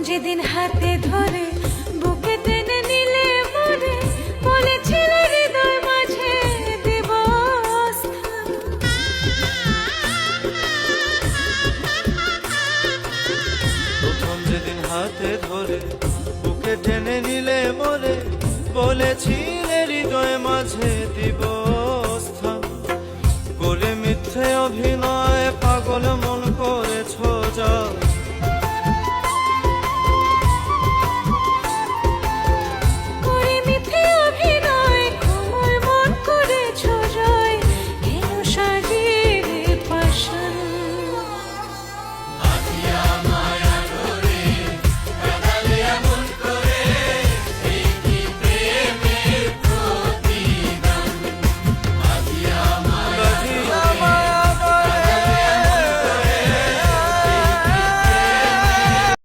যেদিন হাতে ধরে বুকে টেনে নিলে মরে, বলেছিলে হৃদয় মাঝে দেব স্থান। প্রথম যেদিন হাতে ধরে বুকে টেনে নিলে মরে, বলেছিলে হৃদয় মাঝে দিব স্থান। করে মিথ্যে অভিনয় পাগল মন